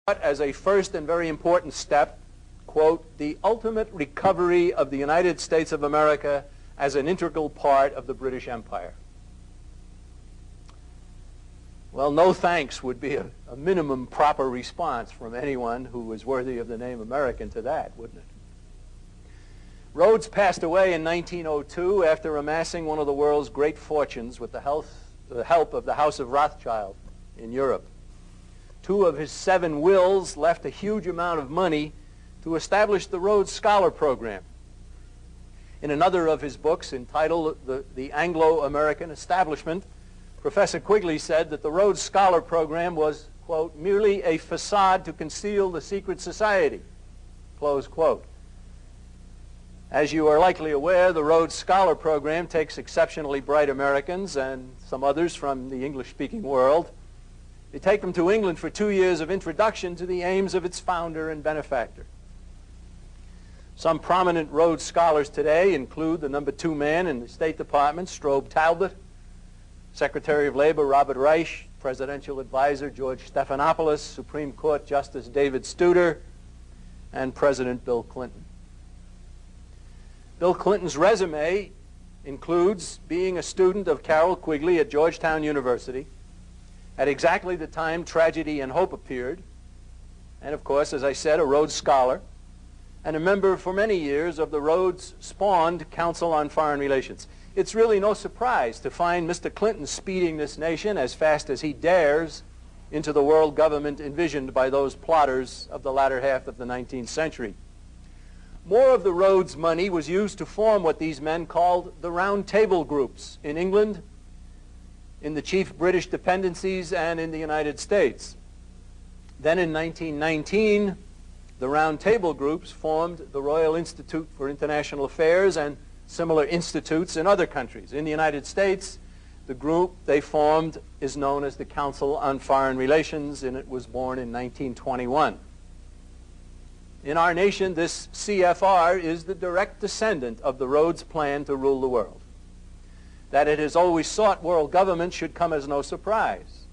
as a first and very important step, quote, the ultimate recovery of the United States of America as an integral part of the British Empire. Well, no thanks would be a minimum proper response from anyone who was worthy of the name American to that, wouldn't it? Rhodes passed away in 1902 after amassing one of the world's great fortunes with the help of the House of Rothschild in Europe. 2 of his 7 wills left a huge amount of money to establish the Rhodes Scholar Program. In another of his books entitled The Anglo-American Establishment, Professor Quigley said that the Rhodes Scholar Program was, quote, merely a facade to conceal the secret society, close quote. As you are likely aware, the Rhodes Scholar Program takes exceptionally bright Americans and some others from the English-speaking world. They take them to England for 2 years of introduction to the aims of its founder and benefactor. Some prominent Rhodes Scholars today include the number 2 man in the State Department, Strobe Talbot, Secretary of Labor Robert Reich, Presidential Advisor George Stephanopoulos, Supreme Court Justice David Studer, and President Bill Clinton. Bill Clinton's resume includes being a student of Carroll Quigley at Georgetown University at exactly the time Tragedy and Hope appeared, and of course, as I said, a Rhodes Scholar, and a member for many years of the Rhodes-spawned Council on Foreign Relations. It's really no surprise to find Mr. Clinton speeding this nation as fast as he dares into the world government envisioned by those plotters of the latter half of the 19th century. More of the Rhodes money was used to form what these men called the Round Table groups in England, in the chief British dependencies, and in the United States. Then in 1919, the Round Table groups formed the Royal Institute for International Affairs and similar institutes in other countries. In the United States, the group they formed is known as the Council on Foreign Relations, and it was born in 1921. In our nation, this CFR is the direct descendant of the Rhodes plan to rule the world. That it has always sought world government should come as no surprise,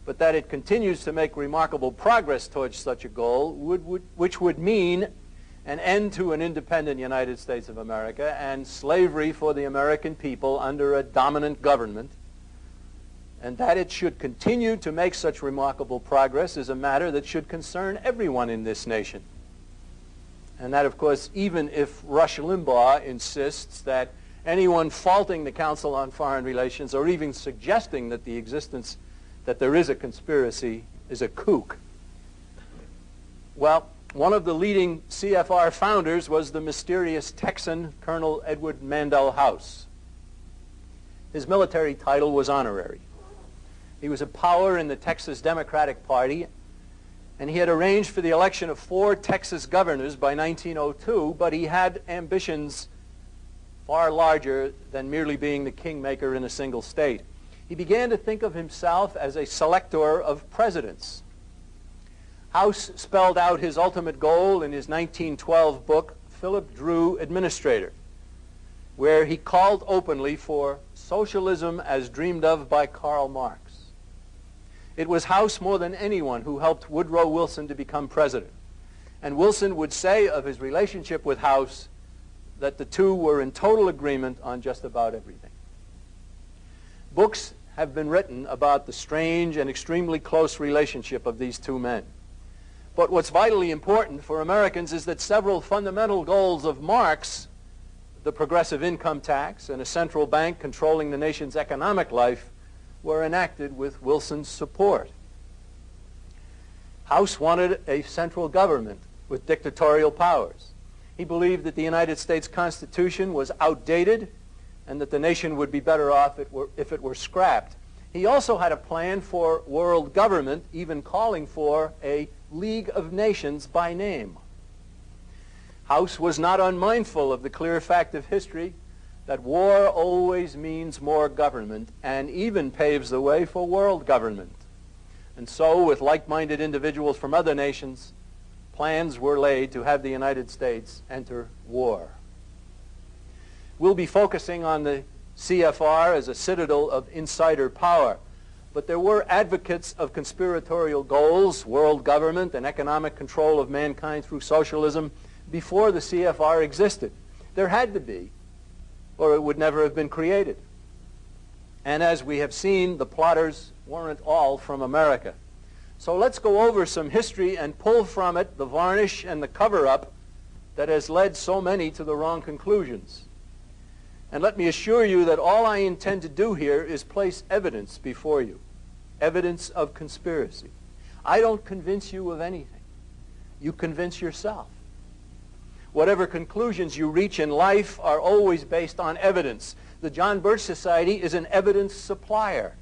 but that it continues to make remarkable progress towards such a goal, which would mean an end to an independent United States of America and slavery for the American people under a dominant government, and that it should continue to make such remarkable progress is a matter that should concern everyone in this nation. And that, of course, even if Rush Limbaugh insists that anyone faulting the Council on Foreign Relations or even suggesting that that there is a conspiracy is a kook. Well, one of the leading CFR founders was the mysterious Texan Colonel Edward Mandell House. His military title was honorary. He was a power in the Texas Democratic Party, and he had arranged for the election of 4 Texas governors by 1902, but he had ambitions far larger than merely being the kingmaker in a single state. He began to think of himself as a selector of presidents. House spelled out his ultimate goal in his 1912 book, Philip Drew, Administrator, where he called openly for socialism as dreamed of by Karl Marx. It was House more than anyone who helped Woodrow Wilson to become president. And Wilson would say of his relationship with House that the two were in total agreement on just about everything. Books have been written about the strange and extremely close relationship of these 2 men. But what's vitally important for Americans is that several fundamental goals of Marx, the progressive income tax and a central bank controlling the nation's economic life, were enacted with Wilson's support. House wanted a central government with dictatorial powers. He believed that the United States Constitution was outdated and that the nation would be better off if it were scrapped. He also had a plan for world government, even calling for a League of Nations by name. House was not unmindful of the clear fact of history that war always means more government and even paves the way for world government. And so, with like-minded individuals from other nations, plans were laid to have the United States enter war. We'll be focusing on the CFR as a citadel of insider power, but there were advocates of conspiratorial goals, world government, and economic control of mankind through socialism before the CFR existed. There had to be, or it would never have been created. And as we have seen, the plotters weren't all from America. So let's go over some history and pull from it the varnish and the cover-up that has led so many to the wrong conclusions. And let me assure you that all I intend to do here is place evidence before you, evidence of conspiracy. I don't convince you of anything. You convince yourself. Whatever conclusions you reach in life are always based on evidence. The John Birch Society is an evidence supplier.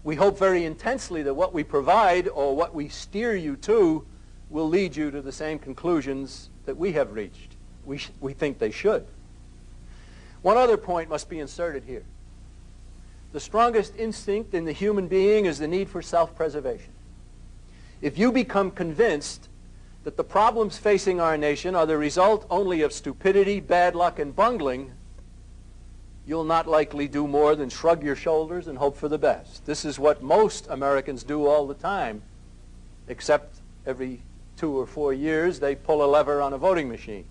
We hope very intensely that what we provide or what we steer you to will lead you to the same conclusions that we have reached. We think they should. One other point must be inserted here. The strongest instinct in the human being is the need for self-preservation. If you become convinced that the problems facing our nation are the result only of stupidity, bad luck, and bungling, you'll not likely do more than shrug your shoulders and hope for the best. This is what most Americans do all the time, except every 2 or 4 years they pull a lever on a voting machine.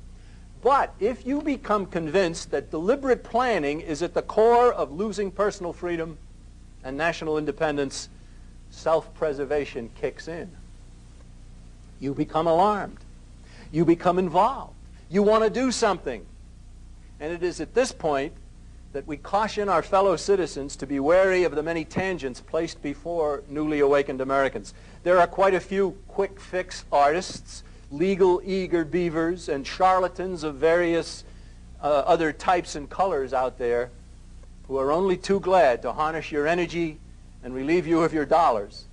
But if you become convinced that deliberate planning is at the core of losing personal freedom and national independence, self-preservation kicks in. You become alarmed. You become involved. You want to do something. And it is at this point that we caution our fellow citizens to be wary of the many tangents placed before newly awakened Americans. There are quite a few quick-fix artists, legal eager beavers, and charlatans of various other types and colors out there who are only too glad to harness your energy and relieve you of your dollars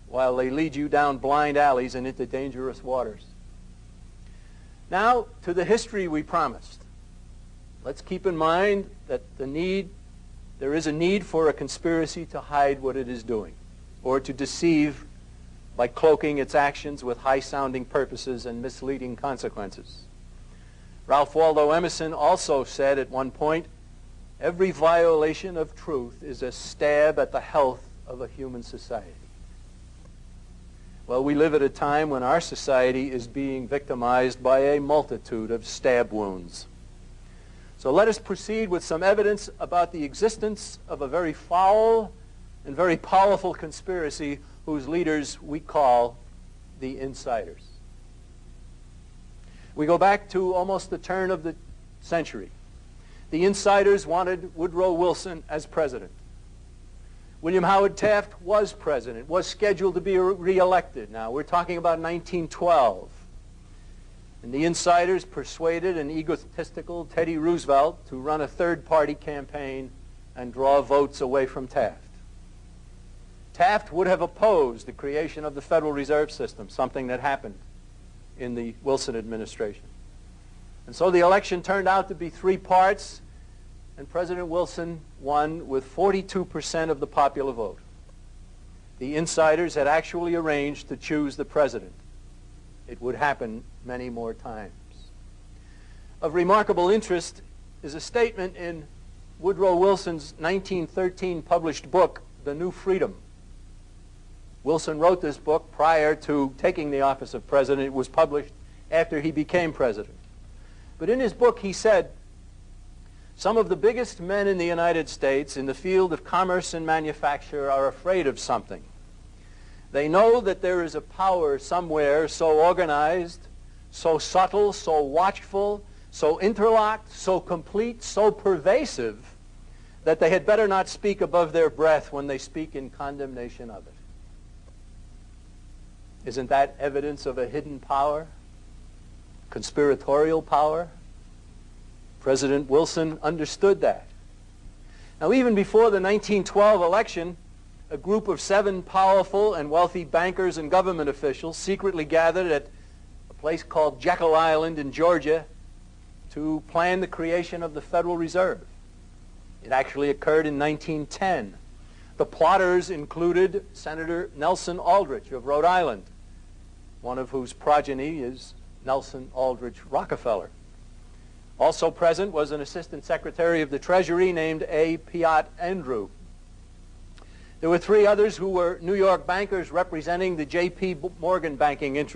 while they lead you down blind alleys and into dangerous waters. Now, to the history we promised. Let's keep in mind that there is a need for a conspiracy to hide what it is doing, or to deceive by cloaking its actions with high-sounding purposes and misleading consequences. Ralph Waldo Emerson also said at one point, "Every violation of truth is a stab at the health of a human society." Well, we live at a time when our society is being victimized by a multitude of stab wounds. So let us proceed with some evidence about the existence of a very foul and very powerful conspiracy whose leaders we call the insiders. We go back to almost the turn of the century. The insiders wanted Woodrow Wilson as president. William Howard Taft was president, was scheduled to be re-elected. Now, we're talking about 1912. And the insiders persuaded an egotistical Teddy Roosevelt to run a third-party campaign and draw votes away from Taft. Taft would have opposed the creation of the Federal Reserve System, something that happened in the Wilson administration. And so the election turned out to be 3 parts, and President Wilson won with 42% of the popular vote. The insiders had actually arranged to choose the president. It would happen many more times. Of remarkable interest is a statement in Woodrow Wilson's 1913 published book, The New Freedom. Wilson wrote this book prior to taking the office of president. It was published after he became president. But in his book he said, "Some of the biggest men in the United States in the field of commerce and manufacture are afraid of something. They know that there is a power somewhere so organized, so subtle, so watchful, so interlocked, so complete, so pervasive, that they had better not speak above their breath when they speak in condemnation of it." Isn't that evidence of a hidden power? Conspiratorial power? President Wilson understood that. Now, even before the 1912 election, a group of 7 powerful and wealthy bankers and government officials secretly gathered at a place called Jekyll Island in Georgia to plan the creation of the Federal Reserve. It actually occurred in 1910. The plotters included Senator Nelson Aldrich of Rhode Island, one of whose progeny is Nelson Aldrich Rockefeller. Also present was an assistant secretary of the Treasury named A. Piatt Andrew. There were three others who were New York bankers representing the J.P. Morgan banking interests.